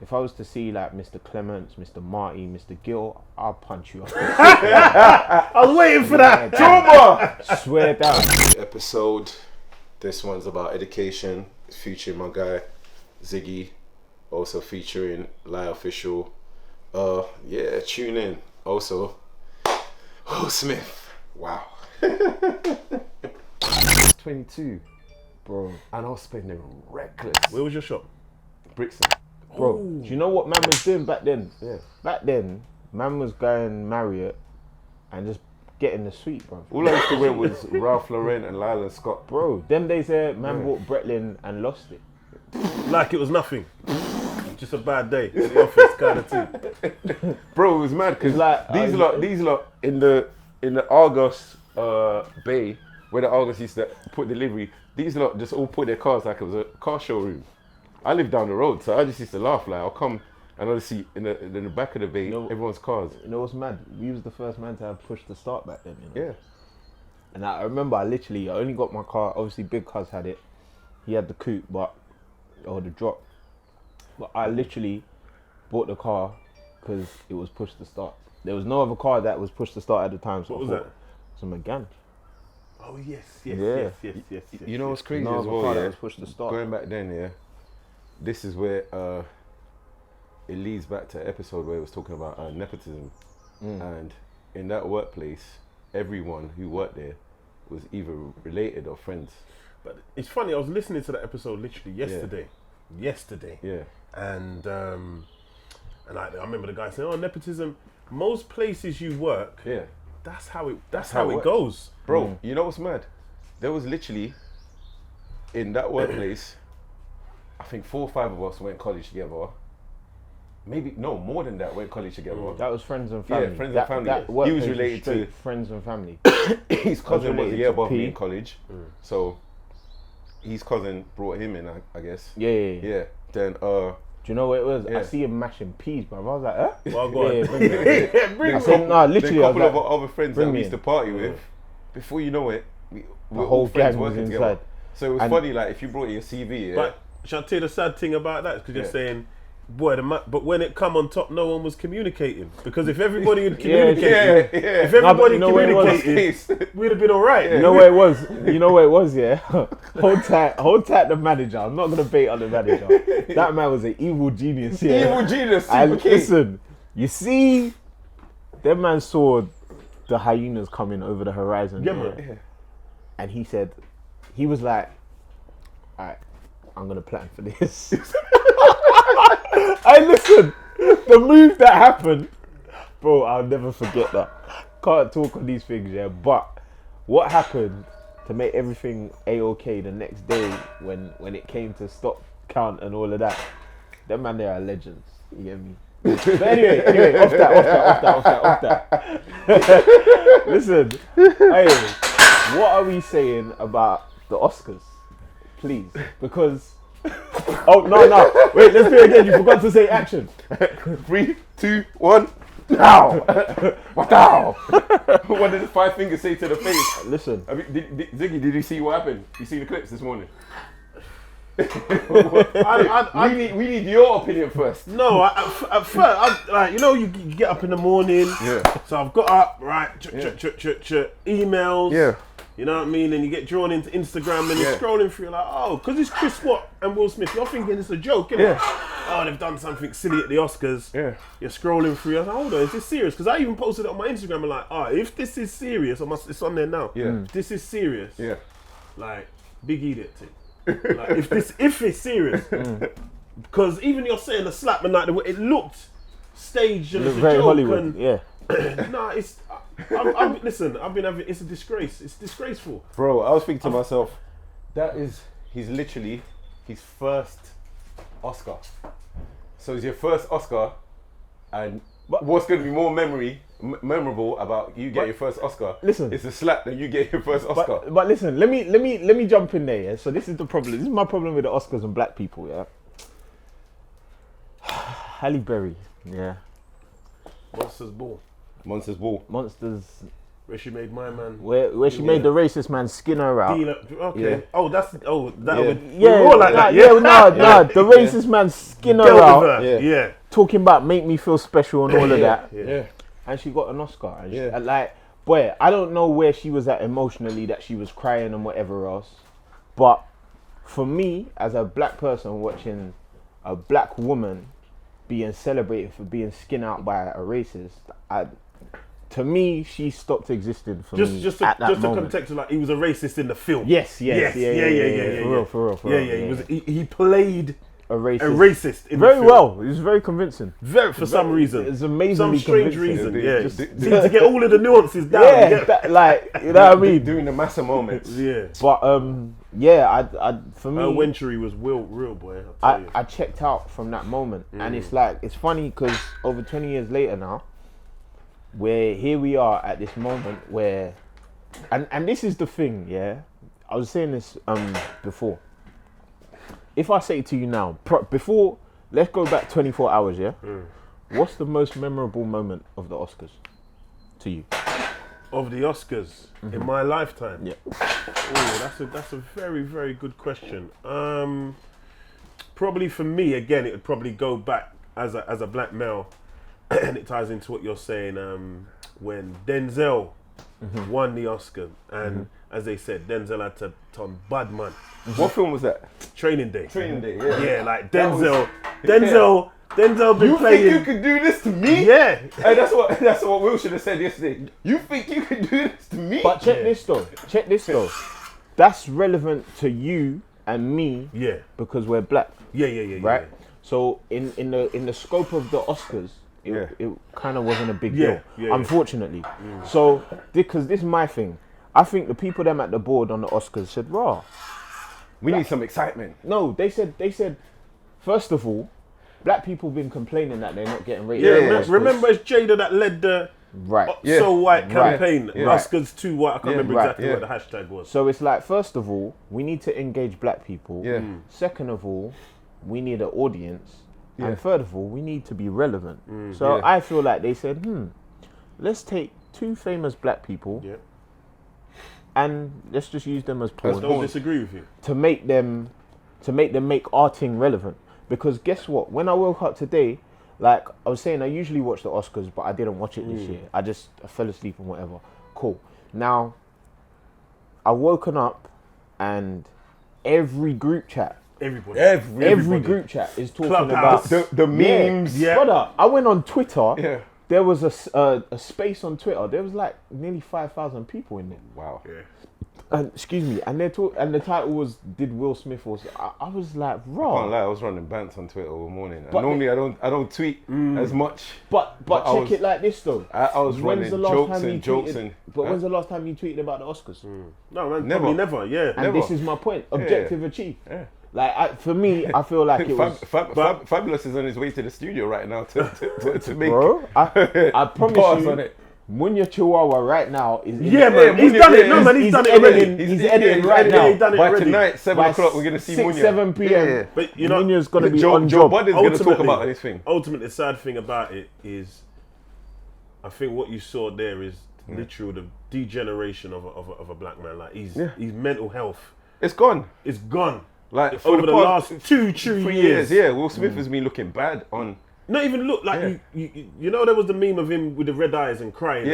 If I was to see like Mr. Clements, Mr. Marty, Mr. Gill, I'll punch you up. I was waiting for that. Trauma! Swear down. Episode. This one's about education. It's featuring my guy, Ziggy. Also featuring Lie Official. Yeah, tune in. Also, Smith. Wow. 22, bro, and I was spending reckless. Where was your shop? Brixton. Bro, do you know what man was doing back then? Yeah. Back then, man was going Marriott and just getting the suite, bro. All I used to wear was Ralph Lauren and Lyle Scott. Bro, them days there, man bought Bretlin and lost it. Like it was nothing. Just a bad day in the office kind of thing. Bro, it was mad because Like, these lot in the Argos Bay where the Argos used to put delivery. These lot just all put their cars like it was a car showroom. I live down the road, so I just used to laugh. Like I'll come and I'll see in the back of the bay everyone's cars. You know what's mad? We was the first man to have pushed the start back then. You know? Yeah. And I remember I only got my car. Obviously, Big Cuz had it. He had the coupe, or the drop. But I literally bought the car because it was push to start. There was no other car that was push to start at the time. So What was that? It was a Megane. Oh yes. Yeah. Yes. You know what's crazy No as other well, car that yeah? was push to start. Going back then, yeah, this is where it leads back to an episode where it was talking about nepotism. And in that workplace, everyone who worked there was either related or friends. But it's funny, I was listening to that episode literally yesterday. Yeah. And I remember the guy saying, "Oh, nepotism. Most places you work, Yeah. that's how it works. goes, Bro, you know what's mad? There was literally, in that workplace, I think 4 or 5 of us went college together. Maybe, no, more than that went college together. That was friends and family. Yeah, friends and family. That He was workplace related to- straight friends and family. His cousin was a related year to above P. me in college. So, his cousin brought him in, I guess. Yeah. Yeah. Then, Do you know what it was? Yeah. I see him mashing peas, bro. I was like, huh? Well, go on. Yeah, bring it. Bring I it. said, nah, literally, a I was couple like, of our other friends bring that we me used to in. party with, before you know it, we were whole all friends gang was working inside. together. So it was And- funny, like, if you brought your CV, yeah, But shall I tell you the sad thing about that? Because you're Yeah. saying, boy, but when it come on top, no one was communicating. Because if everybody had communicated, yeah. if everybody you know what it was? communicated, we'd have been all right. You know where it was? You know where it was, yeah? Hold tight the manager. I'm not going to bait on the manager. That man was an evil genius, yeah? Evil genius, And super kid. listen, you see, that man saw the hyenas coming over the horizon. Yeah, man. Yeah. And he was like, all right, I'm going to plan for this. Hey, listen, the move that happened, bro, I'll never forget that. Can't talk on these things, yeah, but what happened to make everything A-OK the next day when it came to stop count and all of that, them man, they are legends, you get me? But anyway, off that. Listen, hey, what are we saying about the Oscars? Please, because... Oh, no. Wait, let's do it again. You forgot to say action. 3, 2, 1. Now! Wow! What did the 5 fingers say to the face? Listen. I mean, Ziggy, did you see what happened? You see the clips this morning? We need your opinion first. No, at first, you get up in the morning. Yeah. So I've got up, right, emails. Yeah. You know what I mean? And you get drawn into Instagram and you're scrolling through, like, oh, because it's Chris Watt and Will Smith. You're thinking it's a joke, innit? Yeah. Oh, they've done something silly at the Oscars. Yeah. You're scrolling through. I was like, hold on, is this serious? Because I even posted it on my Instagram and like, if this is serious, it's on there now. Yeah. If this is serious, Yeah. like, big idiot thing. Like, if it's serious. Because even you're saying the slap and like, it looked staged and it's a Very joke. Hollywood, And, yeah. no, it's... listen, I've been having... It's a disgrace. It's disgraceful. Bro, I was thinking to myself, he's literally his first Oscar. So it's your first Oscar, and what's going to be more memorable about you getting your first Oscar? Listen, it's a slap that you get your first Oscar. But listen, let me jump in there. Yeah? So this is the problem. This is my problem with the Oscars and black people. Yeah. Halle Berry. Yeah. Monsters Ball. Monsters Ball. Monsters Where she made my man. Where she made the racist man skin her out. Okay. Yeah. Oh, that Yeah. would Yeah, more like that. yeah, no, the racist man skin her Girl out, with her. Yeah. talking about make me feel special and all of that. Yeah. And she got an Oscar. And Yeah. and like, boy, I don't know where she was at emotionally that she was crying and whatever else. But for me, as a black person watching a black woman being celebrated for being skinned out by a racist, to me, she stopped existing for me Just at that to moment. contextualize, he was a racist in the film. Yes, Yeah. For real. He played a racist. a racist in the Very film. well. It was very convincing. For some reason. It's Some amazingly strange convincing. reason. Yeah, Yeah. just- See, to get all of the nuances down. Yeah, that, like, you know what I mean? Doing the massive moments. Yeah. But yeah, I for me, Wentry was real boy. I'll tell you. I checked out from that moment, and it's like it's funny because over 20 years later now, where here we are at this moment where, and this is the thing, yeah. I was saying this before. If I say to you now, before, let's go back 24 hours, yeah. What's the most memorable moment of the Oscars to you? Of the Oscars in my lifetime. Yeah. Oh, that's a very, very good question. Probably for me, again, it would probably go back as a black male, and it ties into what you're saying. When Denzel won the Oscar, and as they said, Denzel had to turn bad man. What film was that? Training Day. Training Day, yeah. Yeah, like That was- Denzel been You playing. think you could do this to me? Yeah. Hey, that's what Will should have said yesterday. You think you could do this to me? But check this though. That's relevant to you and me Yeah. because we're black, Yeah. right? So in the scope of the Oscars, it kind of wasn't a big deal, yeah. unfortunately. So because this is my thing, I think the people them at the board on the Oscars said, "Raw, we need some excitement. no." They said, first of all, black people been complaining that they're not getting rated. Yeah, at the Oscars. remember it's Jada that led the Right. So White campaign, Yeah. Oscars 2 White, I can't remember right, exactly what the hashtag was. So it's like, first of all, we need to engage black people. Yeah. Second of all, we need an audience. Yeah. And third of all, we need to be relevant. So Yeah. I feel like they said, let's take two famous black people Yeah. and let's just use them as pawns Don't disagree with you. to make them make arting relevant. Because guess what? When I woke up today, like I was saying, I usually watch the Oscars, but I didn't watch it this year. I fell asleep and whatever. Cool. Now, I woken up and every group chat, Everybody. every group chat is talking Clubhouse. about The memes. Yeah. Brother, I went on Twitter. Yeah. There was a space on Twitter. There was like nearly 5,000 people in there. Wow. Yeah. And excuse me, and the title was "Did Will Smith also?" I was like, Can't raw. lie, I was running bants on Twitter all morning. And But- normally I don't tweet as much. But But I check was- it like this though. I was running jokes and jokes tweeted? and. But Huh? when's the last time you tweeted about the Oscars? No, man, Never. probably never. Yeah. And Never. this is my point. Objective achieved. Yeah. Like for me, I feel like it was. Fabulous is on his way to the studio right now to make Bro, I promise bars you, on it. Munya Chihuahua right now is. Yeah, man. He's done it. No, man. He's done it already. He's editing right editing, now. he's done it By already. tonight, 7 By o'clock, we're gonna see 6, Munya. 7 p.m. Yeah. But you know, Munya's gonna be Joe, on Joe job. Budden's gonna talk ultimately- about anything. Ultimately, the sad thing about it is, I think what you saw there is literal the degeneration of a black man. Like his mental health It's gone. is gone. Like for Over the past last 2 3 years. Yeah, Will Smith has been looking bad on. Not even look like you know there was the meme of him with the red eyes and crying,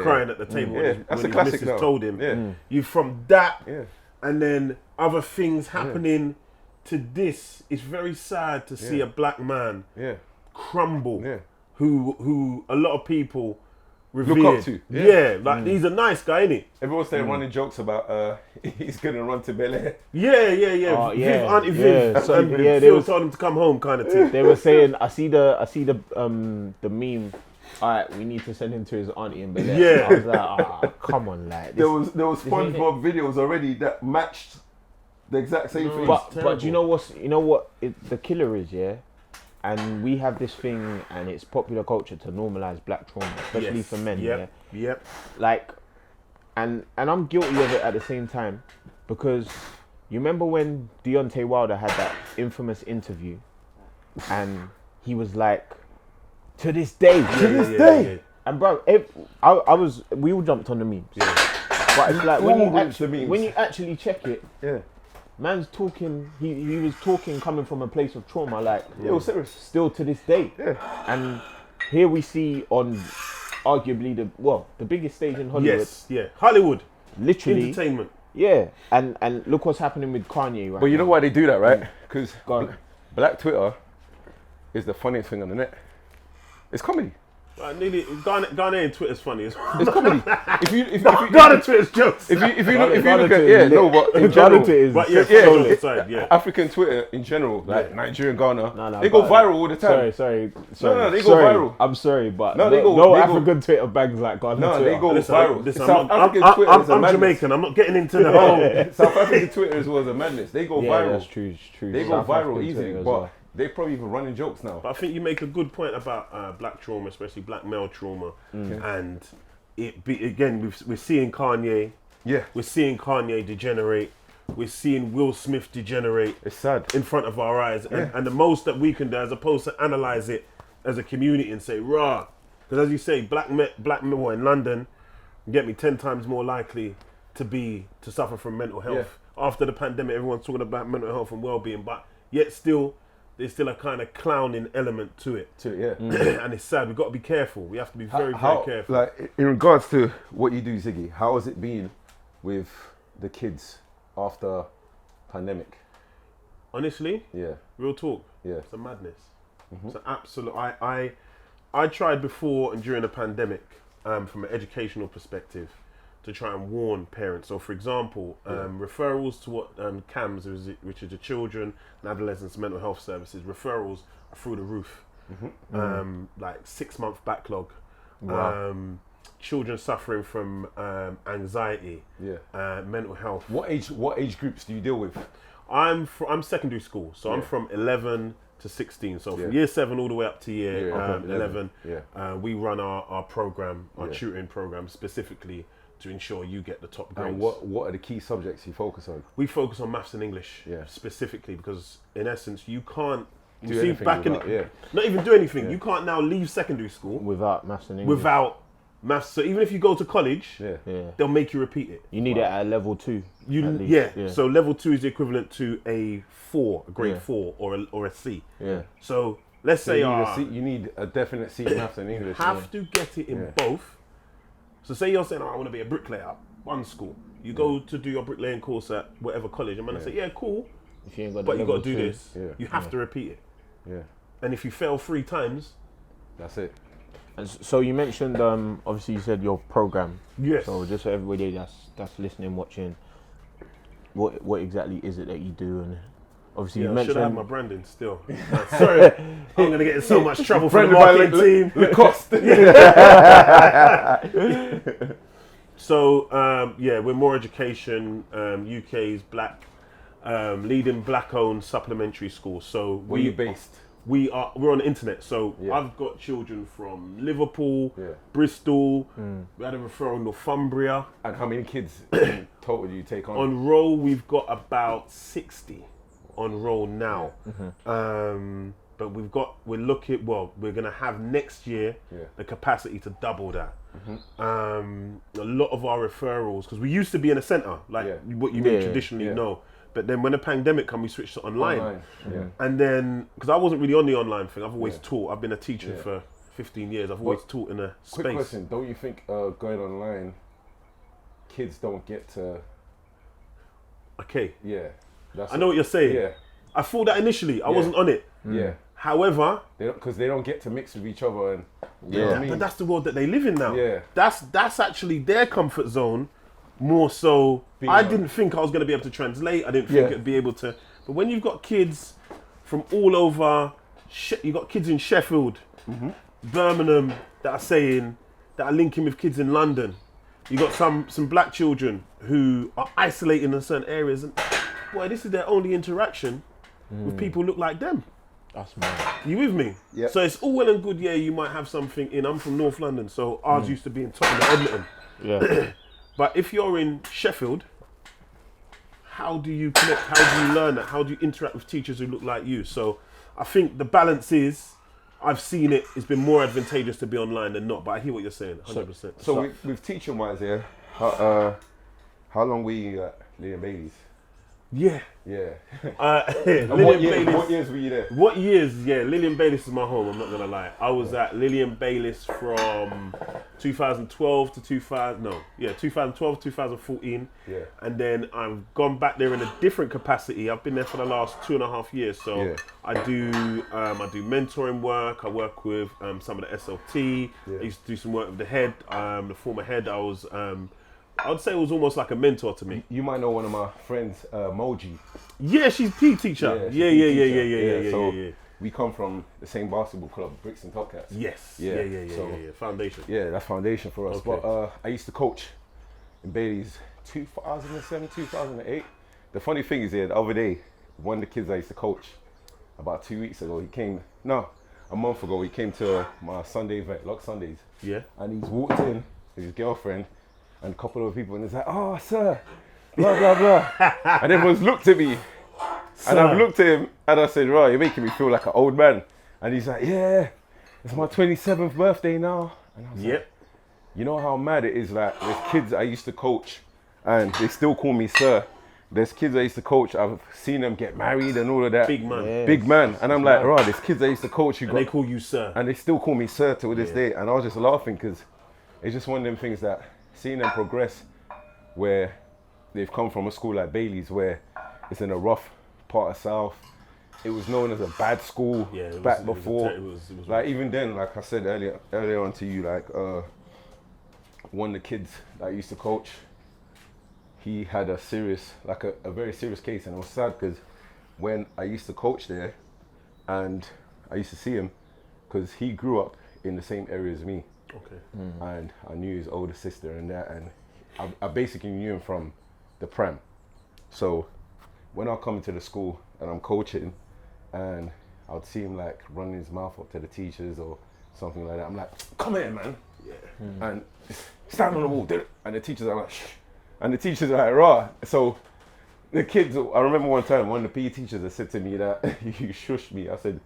crying at the table when, Yeah, his, that's when a classic his missus now. told him. Yeah. You from that, Yeah. and then other things happening to this. It's very sad to see a black man Yeah. crumble. Yeah. Who a lot of people revered. up to. Yeah, like he's a nice guy, innit? Everyone's saying running jokes about he's gonna run to Bel Air. Yeah. Oh, Viv, yeah, Auntie yeah. Viv, So, and yeah, they Phil was- told him to come home, kind of thing. They were saying, I see the meme. All right, we need to send him to his auntie in Bel Air. Yeah. I was like, come on, like. There was SpongeBob videos already that matched the exact same thing. But you know what the killer is, yeah. And we have this thing, and it's popular culture to normalize black trauma, especially Yes. for men. Yep. Yeah. Yep. Like, and I'm guilty of it at the same time, because you remember when Deontay Wilder had that infamous interview, and he was like, to this day, And bro, we all jumped on the memes. Yeah. But it's like when All you went to actually, memes. when you actually check it, Yeah. man's talking. He was talking coming from a place of trauma, like Yeah, it was serious. still to this day. Yeah. And here we see on arguably the biggest stage in Hollywood. Yes, yeah. Hollywood. Literally. Entertainment. Yeah. And look what's happening with Kanye right But you know now. why they do that, right? Because Go on. Black Twitter is the funniest thing on the net. It's comedy. Ghanaian Twitter's funny as well. It's comedy. if you Ghana Twitter's jokes. if you look Ghana at Twitter is lit. but in Ghana general, Twitter is But yeah, Yeah. solid inside, yeah. African Twitter in general, like Yeah. Nigerian Ghana, No, they go but- viral all the time. Sorry. No, they go Sorry. viral. I'm sorry, but No, no, they go- African Twitter bangs like Ghana No, Twitter. they go Listen, viral. listen, South African Twitter is a I'm madness. Jamaican. I'm not getting into the whole. South African Twitter was a madness. They go Yeah, viral. that's true. It's true. They go South viral African easy, Twitter as but well. they probably even running jokes now. But I think you make a good point about black trauma, especially black male trauma, and we're seeing Kanye. Yeah, We're seeing Kanye degenerate. We're seeing Will Smith degenerate it's sad. in front of our eyes. And the most that we can do, as opposed to analyze it as a community and say, rah. Because as you say, black men in London, get me 10 times more likely to suffer from mental health. After the pandemic, everyone's talking about mental health and well-being, but yet still, there's still a kind of clowning element to it. And it's sad. We've got to be careful. We have to be very careful. Like in regards to what you do, Ziggy, how has it been with the kids after pandemic? Honestly, Yeah, real talk. yeah. It's a madness. It's an absolute. I tried before and during the pandemic, from an educational perspective, to try and warn parents. So, for example, referrals to what CAMS, which is the Children and Adolescents Mental Health Services, referrals are through the roof. Like 6-month backlog. Wow. Children suffering from anxiety, mental health. What age groups do you deal with? I'm secondary school, so I'm Yeah. from 11 to 16. So from Yeah. year 7 all the way up to year Yeah, okay, 11. Yeah. We run our program, our Yeah. tutoring program specifically to ensure you get the top grades. And what are the key subjects you focus on? We focus on maths and English Yeah. specifically because in essence you can't Do anything without- not even do anything. Yeah. You can't now leave secondary school Without maths and English. without maths. So even if you go to college, Yeah. Yeah. they'll make you repeat it. You need it at level 2. You at least. yeah. So level 2 is the equivalent to a grade Yeah. 4 or a C. Yeah. So let's So say you need a definite C in maths and English. have to get it in Yeah. both. So say you're saying, I want to be a bricklayer, one school. You go to do your bricklaying course at whatever college. I'm going to say, yeah, cool, If you ain't got but the you got level to do 2. this. Yeah. You have to repeat it. Yeah, And if you fail 3 times, that's it. And so you mentioned, obviously you said your program. yes. So just so everybody that's listening, watching, what exactly is it that you do? And obviously Yeah, you I should have mentioned my branding still. Sorry, I'm going to get in so much trouble for the Branded by marketing team. Lacoste. So, we're More Education, UK's leading black-owned supplementary school. So Where you based? we're on the internet. So Yeah. I've got children from Liverpool, Yeah. Bristol. We had a referral in Northumbria. And how many kids in total do you take on? On roll, we've got about 60 on roll now. But we're going to have next year the capacity to double that. A lot of our referrals, because we used to be in a centre, like what you may traditionally know. But then when the pandemic came, we switched to online. Yeah. And then, because I wasn't really on the online thing, I've always taught. I've been a teacher for 15 years. I've always taught in a space. Quick question, don't you think going online, kids don't get to... Okay. Yeah. That's I know what you're saying. Yeah. I thought that initially. I wasn't on it. Yeah. However, Because they don't get to mix with each other. And you know what I mean? but that's the world that they live in now. Yeah. That's actually their comfort zone more so. I didn't think I was going to be able to translate. I didn't think it'd be able to. But when you've got kids from all over, you've got kids in Sheffield, Birmingham that are linking with kids in London. You got some black children who are isolated in certain areas, and boy, this is their only interaction with people who look like them. that's mad. You with me? Yeah. So it's all well and good. Yeah, you might have something in. I'm from North London, so ours used to be in Tottenham, Edmonton. Yeah. But if you're in Sheffield, how do you connect? How do you learn that? How do you interact with teachers who look like you? So I think the balance is, I've seen it. It's been more advantageous to be online than not. But I hear what you're saying, 100%. So with teaching wise, yeah. How long were you at Lillian Bailey's? Yeah. Yeah. Lillian Baylis. What years were you there? What years? Yeah, Lillian Baylis is my home. I'm not gonna lie. I was at Lillian Baylis from 2012 to 2012 2014. Yeah. And then I've gone back there in a different capacity. I've been there for the last 2.5 years. So Yeah. I do mentoring work. I work with some of the SLT. Yeah. I used to do some work with the head, the former head. I would say it was almost like a mentor to me. You might know one of my friends, Moji. Yeah, she's PE teacher. she's Yeah. So we come from the same basketball club, Brixton Top Cats. Yes. Yeah. Yeah. So- Foundation. Yeah, that's foundation for us. Okay. But I used to coach in Bailey's 2007, 2008. The funny thing is, the other day, one of the kids I used to coach about 2 weeks ago, a month ago, he came to my Sunday event, Lock Sundays. Yeah. And he's walked in with his girlfriend and a couple of people, and he's like, "Oh, sir, blah, blah, blah." And everyone's looked at me. And I've looked at him and I said, "Right, you're making me feel like an old man." And he's like, "Yeah, it's my 27th birthday now." And I was like, you know how mad it is? Like, there's kids I used to coach and they still call me sir. There's kids I used to coach, I've seen them get married and all of that. Big man. Yeah. Big man. And I'm like, right, there's kids I used to coach who And they call you sir. and they still call me sir to this day. And I was just laughing because it's just one of them things that seeing them progress where they've come from a school like Bailey's where it's in a rough part of South. It was known as a bad school back before. It was Like even then, like I said earlier on to you, like one of the kids that I used to coach, he had a very serious case, and it was sad because when I used to coach there, and I used to see him, because he grew up in the same area as me, okay. and I knew his older sister and that, and I basically knew him from the pram. So when I come into the school and I'm coaching, and I'd see him like running his mouth up to the teachers or something like that, I'm like, "Come here, man," and stand on the wall, and the teachers are like, "Shh," and the teachers are like, "Rah." So the kids, I remember one time one of the PE teachers had said to me that, "You shushed me." I said,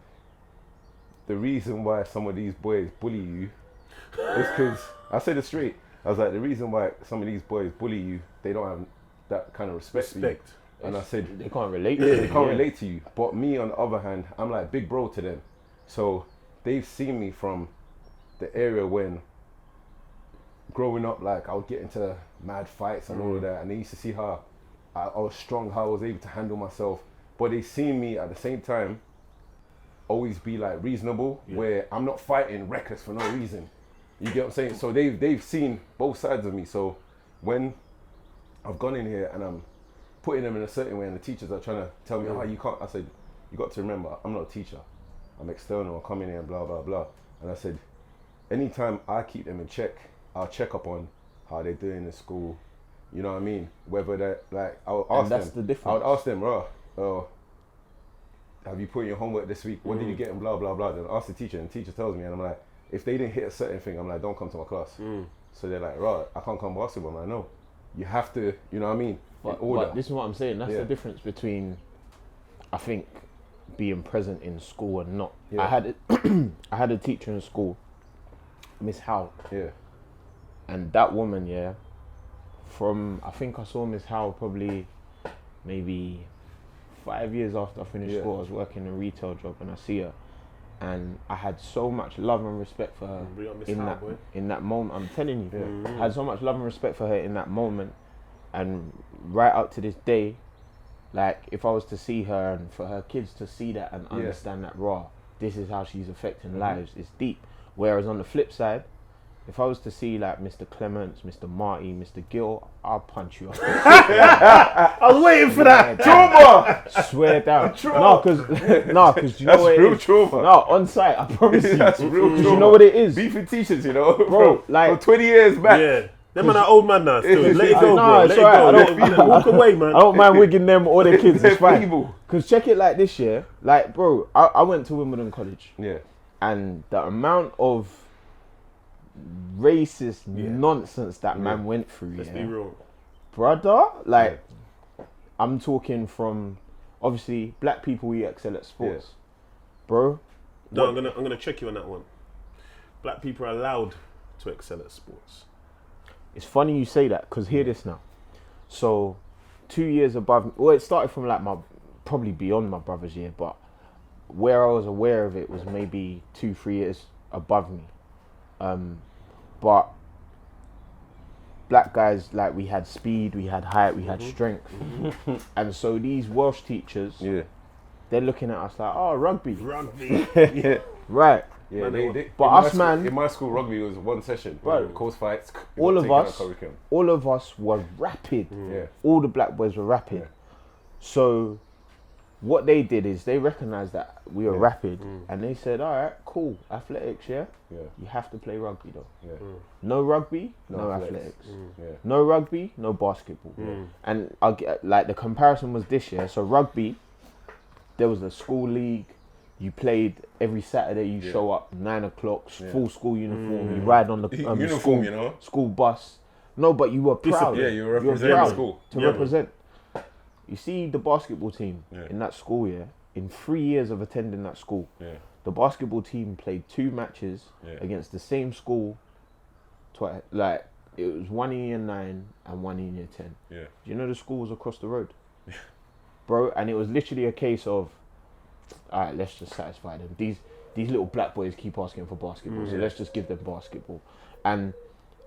"The reason why some of these boys bully you is because," I said it straight, I was like, "The reason why some of these boys bully you, they don't have that kind of respect for you." And I said, They can't relate. they can't relate to you. But me, on the other hand, I'm like big bro to them. So they've seen me from the area when growing up, like I would get into mad fights and all of that. And they used to see how I was strong, how I was able to handle myself. But they seen me at the same time always be like reasonable, where I'm not fighting reckless for no reason. You get what I'm saying? So they've seen both sides of me. So when I've gone in here and I'm putting them in a certain way and the teachers are trying to tell me, "Oh, you can't," I said, "You got to remember, I'm not a teacher. I'm external, I come in here and blah, blah, blah." And I said, anytime I keep them in check, I'll check up on how they're doing in school. You know what I mean? Whether they're like, I'll ask them. That's the difference. I would ask them, "Have you put in your homework this week? What did you get?" And blah, blah, blah. Then ask the teacher, and the teacher tells me, and I'm like, if they didn't hit a certain thing, I'm like, "Don't come to my class." So they're like, I can't come basketball. I'm like, "No, you have to," you know what I mean? But this is what I'm saying. That's Yeah. the difference between, I think, being present in school and not. Yeah. I had a teacher in school, Miss Howe, Yeah. and that woman, I think I saw Miss Howe probably maybe 5 years after I finished school. I was working a retail job and I see her, and I had so much love and respect for her in that moment. I'm telling you, I had so much love and respect for her in that moment, and right up to this day, like if I was to see her and for her kids to see that and understand that this is how she's affecting lives, it's deep. Whereas on the flip side, if I was to see like Mr. Clements, Mr. Marty, Mr. Gill, I'll punch you up. I was waiting for that. Trauma! Swear down. No, because you know That's what it real is. trauma. No, on site, I promise you. That's real 'Cause trauma. you know what it is. Beef with teachers, you know, Bro, like- from 20 years back. Yeah. Them man are old man now still. Let it Nah, go, bro. it's Let it alright. go. I Let don't- it be. Walk away, man. I don't mind wigging them or their kids, They're it's fine. feeble. Because check it like this, like, bro, I went to Wimbledon College, Yeah. and the amount of racist nonsense that man went through, Let's be real. brother, like, I'm talking from, obviously, black people, we excel at sports. Bro, No, I'm gonna check you on that one. Black people are allowed to excel at sports. It's funny you say that, because hear this now. So 2 years above me, well, it started from like probably beyond my brother's year, but where I was aware of it was maybe 2-3 years above me. But black guys, like, we had speed, we had height, we had strength. And so these Welsh teachers, they're looking at us like, oh, rugby. Rugby. Right. Yeah, But us, man, in my school, rugby was one session. Bro, course fights. all of us were rapid. All the black boys were rapid. So what they did is they recognized that we were rapid, and they said, all right, cool, athletics, you have to play rugby though. No rugby, no athletics. No rugby, no basketball. And I'll get, like, the comparison was this year. So rugby, there was a school league. You played every Saturday. You show up 9 o'clock, full school uniform. You ride on the uniform, school bus. No, but you were proud. Yeah, you were representing school. To represent. You see the basketball team in that school, in 3 years of attending that school, the basketball team played 2 matches against the same school. Like, it was one in year 9 and one in year 10. Do you know the school was across the road? Bro, and it was literally a case of, all right, let's just satisfy them. These little black boys keep asking for basketball, so let's just give them basketball. And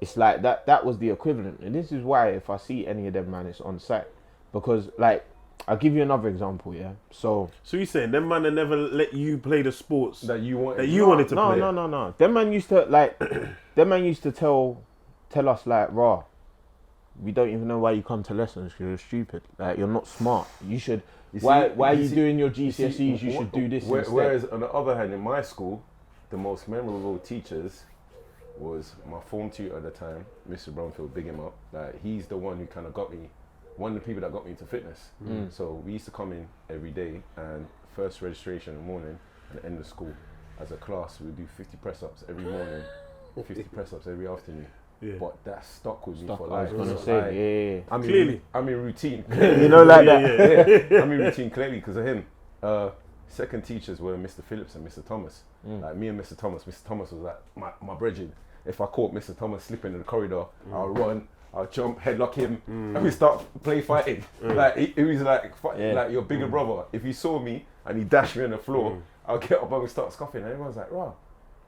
it's like that was the equivalent. And this is why if I see any of them, man, it's on site. Because, like, I'll give you another example, So you're saying them man never let you play the sports that you wanted to play? No. Them man used to, like, tell us, like, raw, we don't even know why you come to lessons, you're stupid. Like, you're not smart. You should... Why are you doing your GCSEs? You should do this instead. Whereas on the other hand, in my school, the most memorable teachers was my form tutor at the time, Mr. Bromfield, big him up. Like, he's the one who kind of got me, one of the people that got me into fitness. So we used to come in every day, and first registration in the morning and end of school as a class, we'd do 50 press-ups every morning, 50 press-ups every afternoon. But that stuck with me for life. I was gonna say, I'm in routine. You know, like that. I'm in routine clearly because of him. Second teachers were Mr. Phillips and Mr. Thomas. Like, me and Mr. Thomas was like my brethren. If I caught Mr. Thomas slipping in the corridor, I'll run, I'll jump, headlock him, and we start play fighting. Like, it was like like your bigger brother. If he saw me and he dashed me on the floor, I'll get up and we start scoffing. And everyone's like, wow.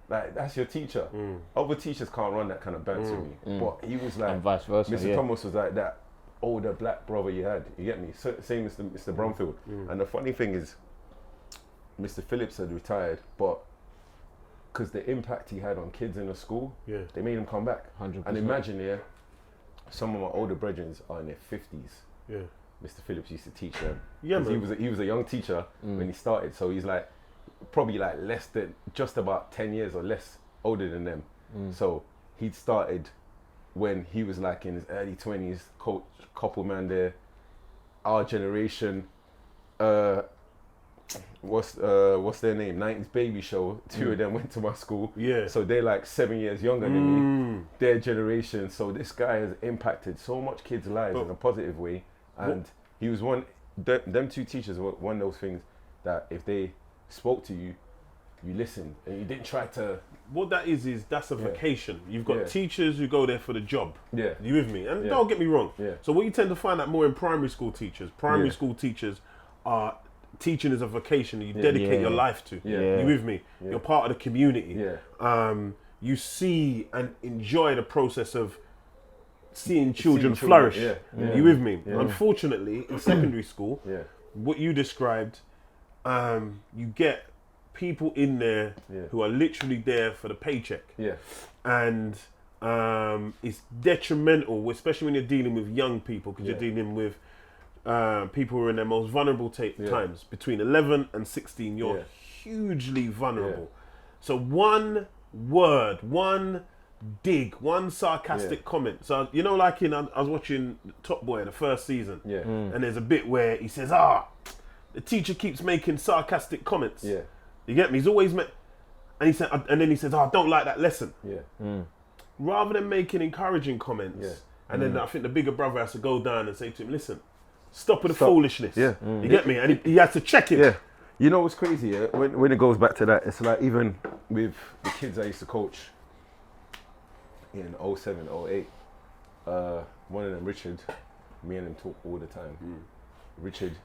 Like, that's your teacher. Other teachers can't run that kind of banter with me. But he was like, and vice versa, Mr. Thomas was like that older black brother you had. You get me? So, same as Mr. Bromfield. And the funny thing is, Mr. Phillips had retired, but because the impact he had on kids in the school, they made him come back. 100%. And imagine, some of my older brethren are in their 50s. Mr. Phillips used to teach them. He was a young teacher when he started, so he's like, probably like less than, just about 10 years or less older than them. So he'd started when he was like in his early 20s, coach, couple man there, our generation, what's their name? 90s Baby Show. 2 of them went to my school. So they're like 7 years younger than me. Their generation. So this guy has impacted so much kids' lives in a positive way. And he was them 2 teachers were one of those things that if they spoke to you, you listened, and you didn't try to... What that is that's a vocation. You've got teachers who go there for the job. You with me? And don't get me wrong. So what you tend to find out more in primary school teachers, school teachers are... Teaching is a vocation you dedicate your life to. You with me? You're part of the community. You see and enjoy the process of seeing children flourish. You with me? Unfortunately, in secondary school, what you described, you get people in there who are literally there for the paycheck. And it's detrimental, especially when you're dealing with young people, because you're dealing with people who are in their most vulnerable times. Between 11 and 16, you're hugely vulnerable. So one word, one dig, one sarcastic comment. So, you know, like I was watching Top Boy, the first season, and there's a bit where he says, the teacher keeps making sarcastic comments. You get me? He's always and then he says, I don't like that lesson. Rather than making encouraging comments, and then I think the bigger brother has to go down and say to him, listen, stop with the foolishness. You get me? And he has to check him. You know what's crazy? Yeah? When it goes back to that, it's like even with the kids I used to coach in 07, 08, one of them, Richard, me and him talk all the time. Richard,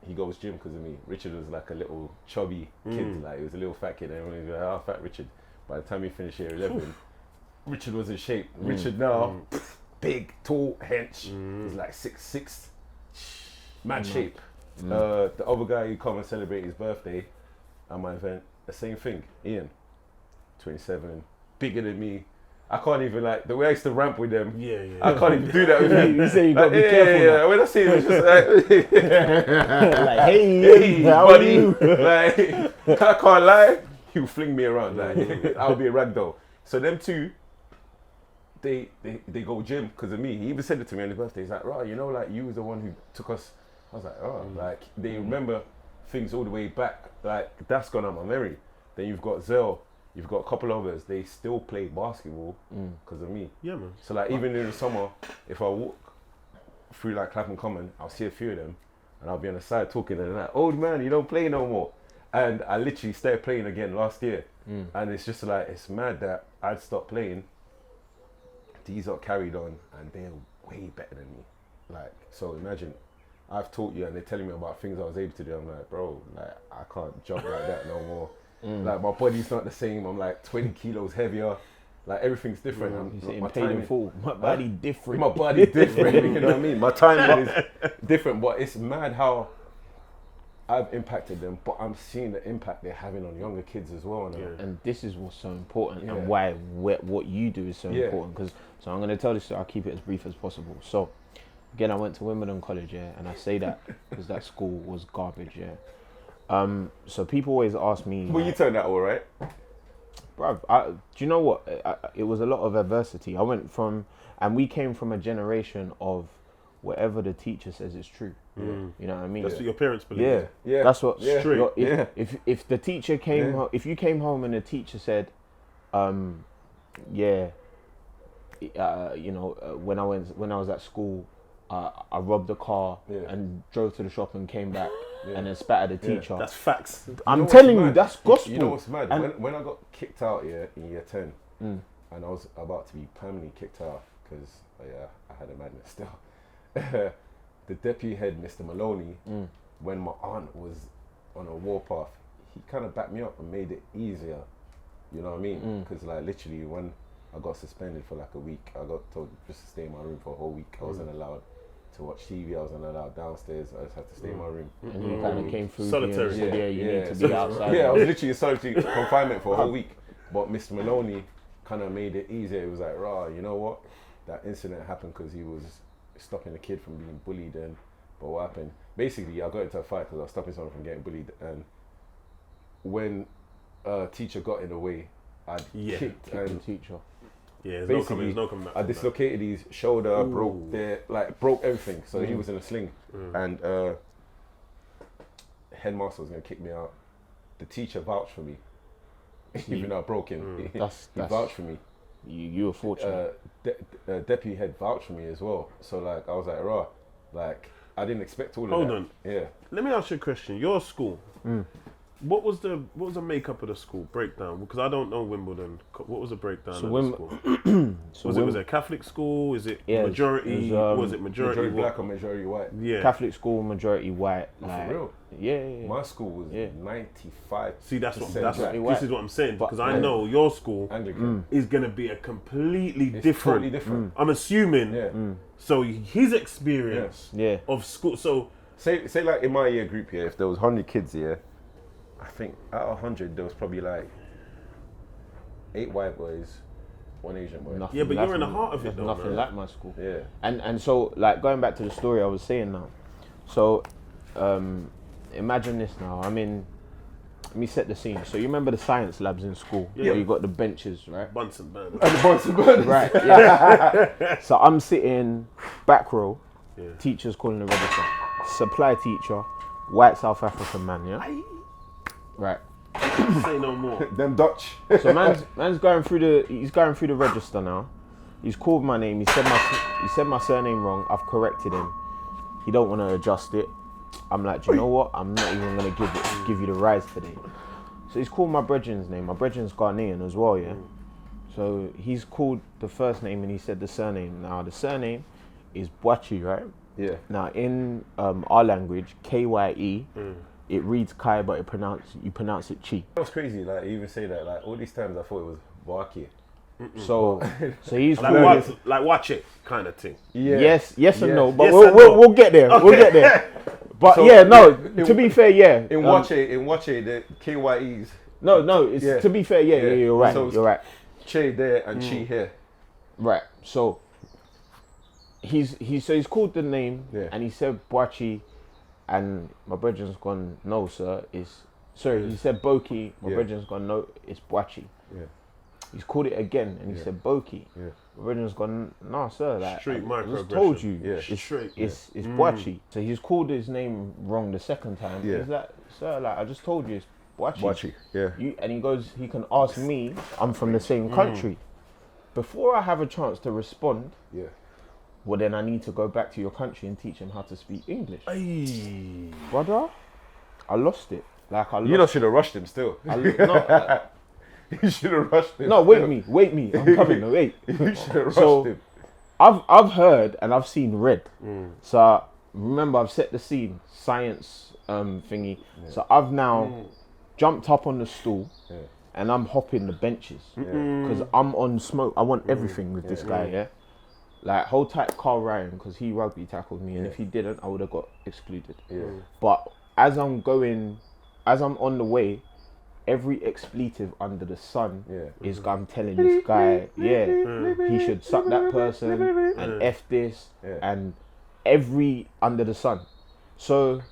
he goes gym because of me. Richard was like a little chubby kid, like he was a little fat kid, and everyone was like, "Oh, fat Richard." By the time he finished year 11, Richard was in shape. Richard now, big, tall, hench. He's like 6'6", mad shape. The other guy who come and celebrate his birthday at my event, the same thing. Ian, 27, bigger than me. I can't even like the way I used to ramp with them. I can't even do that with him. You say you gotta be careful. Yeah. When I see him, it's just like, Like, hey, how are buddy. you? Like, I can't lie. He'll fling me around. Like, I'll be a ragdoll. So them two, they go gym because of me. He even said it to me on his birthday. He's like, "Right, you know, like you was the one who took us." I was like, "Oh, like they remember things all the way back. Like that's gone on my memory." Then you've got Zell. You've got a couple others. They still play basketball because of me. Yeah, man. So like even in the summer, if I walk through like Clapham Common, I'll see a few of them, and I'll be on the side talking, and they're like, "Old man, you don't play no more." And I literally started playing again last year, and it's just like it's mad that I'd stopped playing. These are carried on, and they're way better than me. Like so, imagine I've taught you, and they're telling me about things I was able to do. I'm like, bro, like I can't jump like that no more. Like my body's not the same. I'm like 20 kilos heavier. Like everything's different. My body different. My body different. You know what I mean? My timing is different. But it's mad how I've impacted them. But I'm seeing the impact they're having on younger kids as well. Now. And this is what's so important, and why what you do is so important. Because so I'm gonna tell this. I'll keep it as brief as possible. So again, I went to Wimbledon College, and I say that because that school was garbage, so people always ask me. Well, you turned out all right. Bruv, do you know what? It was a lot of adversity. I went from, and we came from a generation of whatever the teacher says is true. You know what I mean? That's what your parents believe. Yeah. That's what. Straight. If the teacher came, if you came home and the teacher said, when I was at school, I robbed a car and drove to the shop and came back and then spat at the teacher. That's facts. I'm telling you, that's gospel. You know what's mad? When I got kicked out in year 10, and I was about to be permanently kicked out because I had a madness still. The deputy head, Mr. Maloney, when my aunt was on a warpath, he kind of backed me up and made it easier. You know what I mean? Because like literally when I got suspended for like a week, I got told just to stay in my room for a whole week. I wasn't allowed to watch TV. I wasn't allowed downstairs. I just had to stay in my room. And you kind of came through solitary. Here and said, you need to be outside. Yeah, I was literally in solitary confinement for a whole week. But Mr. Maloney kind of made it easier. It was like, you know what? That incident happened because he was stopping a kid from being bullied. But what happened? Basically, I got into a fight because I was stopping someone from getting bullied. And when a teacher got in the way, I kicked the teacher. Yeah, there's no coming back. I dislocated his shoulder, broke everything. So he was in a sling, and headmaster was gonna kick me out. The teacher vouched for me, even though I broke him. He vouched for me. You were fortunate. Deputy head vouched for me as well. So like I was like, like I didn't expect all of that. Hold on. Yeah. Let me ask you a question. Your school. What was the makeup of the school breakdown? Because I don't know Wimbledon. What was the breakdown of the school? Was it a Catholic school? Is it majority? Was it majority black or majority white? Yeah. Catholic school, majority white. For real? Yeah. My school was 95. See, this is what I'm saying, because I know your school is gonna be a completely different. Totally different. I'm assuming. So his experience of school. So say like in my year group here, if there was 100 kids here, I think out of 100 there was probably like 8 white boys, 1 Asian boy. But you're in the heart of it though. Nothing like my school. Yeah. And so like going back to the story I was saying now. So imagine this now. Let me set the scene. So you remember the science labs in school where you got the benches, right? Bunsen burners. And the Bunsen burners. Right. Yeah. So I'm sitting back row. Teachers calling the register. Supply teacher, white South African man. Yeah. Right. Say no more. Them Dutch. So man's going through the register now. He's called my name. He said my surname wrong. I've corrected him. He don't want to adjust it. I'm like, do you know what? I'm not even gonna give you the rise today. So he's called my brethren's name. My brethren's Ghanaian as well, yeah. So he's called the first name and he said the surname. Now the surname is Bwachi, right? Yeah. Now in our language, Kye, it reads Kai, but you pronounce it Chi. That was crazy. Like, you even say that. Like, all these times I thought it was Barky. So he's like watch it kind of thing. Yeah. yes and no, but Yes we'll, and we'll, no. we'll get there. We'll get there. But So, yeah, no. in- To be fair, yeah. In Wache, the KYEs, No. It's Yeah. to be fair, yeah. You're right. So- You're right. Che there and Chi here. Right. So he's called the name, Yeah. and he said Bwachi, and my brethren's gone, no, sir. He said Boki. My Yeah. brethren's gone, no, it's Bwachi. Yeah. He's called it again, and he said Boki. Yeah. My brethren's gone, no, sir. Like, Street I just microaggression. told you, Yeah. it's Straight, it's Bwachi. So he's called his name wrong the second time. Yeah. He's like, sir, like I just told you, it's Bwachi. Wachi. Yeah. And he goes, he can ask me. I'm from the same country. Before I have a chance to respond, Yeah. well, then I need to go back to your country and teach him how to speak English. Ay. Brother, I lost it. Like, I lost You lot should have rushed him still. You should have rushed him. no, wait me. I'm coming. No, wait. You should have rushed So, him. I've heard and I've seen red. So, remember, I've set the scene, science thingy. So, I've now jumped up on the stool and I'm hopping the benches. Because I'm on smoke. I want everything with this guy, yeah? Like, hold tight Carl Ryan, because he rugby tackled me, and if he didn't, I would have got excluded. But as I'm on the way, every expletive under the sun is I'm telling this guy, he should suck that person and F this and every under the sun. So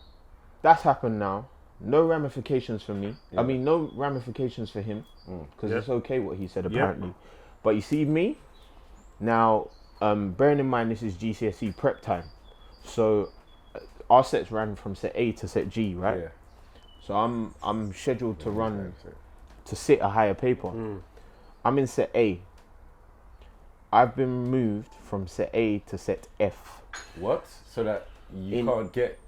that's happened now. No ramifications for me. I mean, no ramifications for him, because it's okay what he said apparently. But you see me now. Bearing in mind this is GCSE prep time, so our sets ran from set A to set G, right? Yeah. So I'm scheduled to run to sit a higher paper. I'm in set A. I've been moved from set A to set F. What? So that you can't get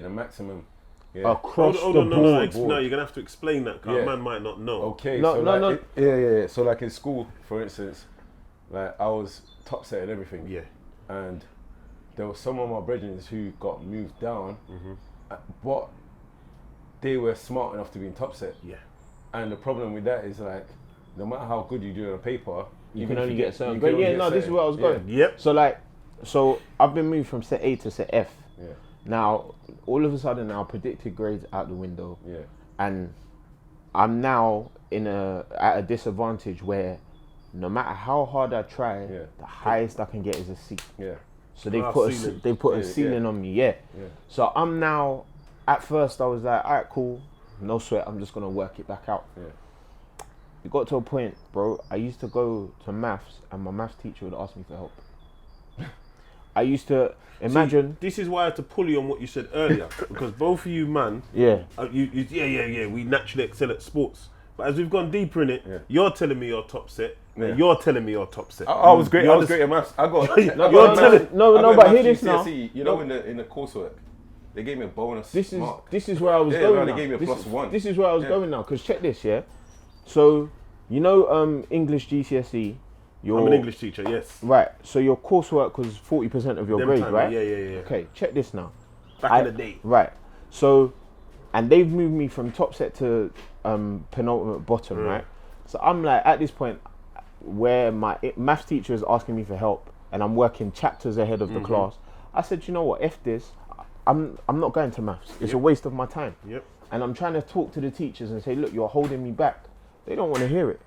the maximum. Yeah. Across Hold the on, board. no, you're gonna have to explain that, because Yeah. a man might not know. Okay. No, so no, like no. Yeah. So like in school, for instance, like I was top set and everything. Yeah. And there were some of my brethren who got moved down, but they were smart enough to be in top set. Yeah. And the problem with that is like, no matter how good you do on paper, You can only get a certain you grade. can only Yeah, get no, this is certain. where I was going. Yep. So I've been moved from set A to set F. Yeah. Now, all of a sudden, our predicted grades out the window, Yeah. and I'm now at a disadvantage where no matter how hard I try, the highest I can get is a C. Yeah. So they Ah, put ceiling. a ceiling on me, yeah. So I'm now. At first, I was like, all right, cool, no sweat. I'm just gonna work it back out. Yeah. It got to a point, bro. I used to go to maths, and my maths teacher would ask me for help. I used to imagine. See, this is why I had to pull you on what you said earlier, because both of you, man, Yeah. we naturally excel at sports. But as we've gone deeper in it, Yeah. you're telling me you're top set, Yeah. and you're telling me you're top set. I was great. You're I was the- great at maths. I got. You're I got telling- maths- No, I no, got but maths hear this now. GCSE, you know, in the coursework, they gave me a bonus. This is mark. this is where I was Yeah, going. no, they now. gave me a this plus is, one. This is where I was Yeah. going now. Cause check this, yeah. So you know, English GCSE. Your, I'm an English teacher, yes. Right. So your coursework was 40% of your Them grade, time, right? Yeah. Okay. Check this now. Back in the day. Right. So, and they've moved me from top set to penultimate bottom, right? So I'm like at this point where my maths teacher is asking me for help, and I'm working chapters ahead of the class. I said, you know what? F this. I'm not going to maths. It's a waste of my time. Yep. And I'm trying to talk to the teachers and say, look, you're holding me back. They don't want to hear it.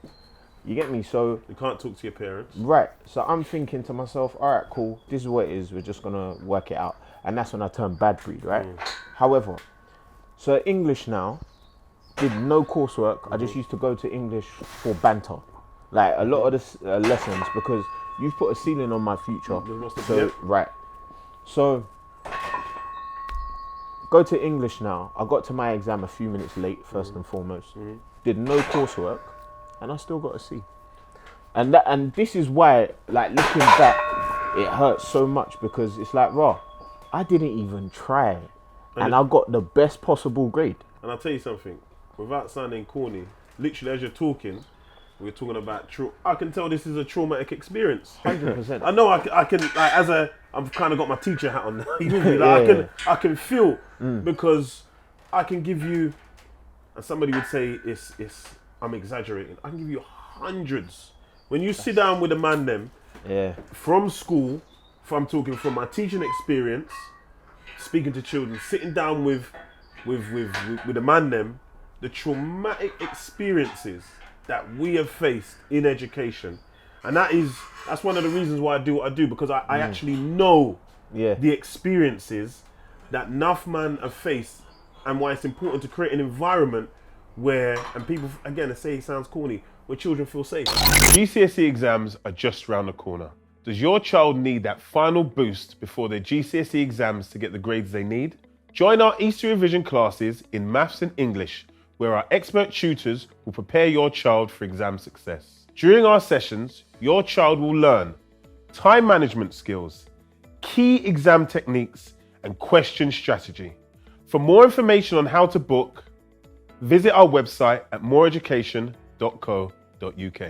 You get me? So You can't talk to your parents. right. So I'm thinking to myself, all right, cool. This is what it is. We're just gonna work it out. And that's when I turned bad breed, right? However, so English now did no coursework. I just used to go to English for banter, like a lot of the lessons, because you've put a ceiling on my future. So Yep. right. So go to English now. I got to my exam a few minutes late, first and foremost. Did no coursework, and I still got a C. And this is why, like, looking back, it hurts so much, because it's like, raw, I didn't even try. and I got the best possible grade. And I'll tell you something, without sounding corny, literally as you're talking, we're talking about I can tell this is a traumatic experience. 100%. I know I can like, I've kind of got my teacher hat on now. You know, like, I can feel because I can give you, and somebody would say it's I'm exaggerating. I can give you hundreds. When you sit down with a man them from school, I'm talking from my teaching experience, speaking to children, sitting down with a man them, the traumatic experiences that we have faced in education, and that's one of the reasons why I do what I do, because I actually know the experiences that enough man have faced, and why it's important to create an environment where, and people again say it sounds corny, where children feel safe. GCSE exams are just round the corner. Does your child need that final boost before their GCSE exams to get the grades they need? Join our Easter revision classes in Maths and English, where our expert tutors will prepare your child for exam success. During our sessions, your child will learn time management skills, key exam techniques, and question strategy. For more information on how to book, visit our website at moreeducation.co.uk.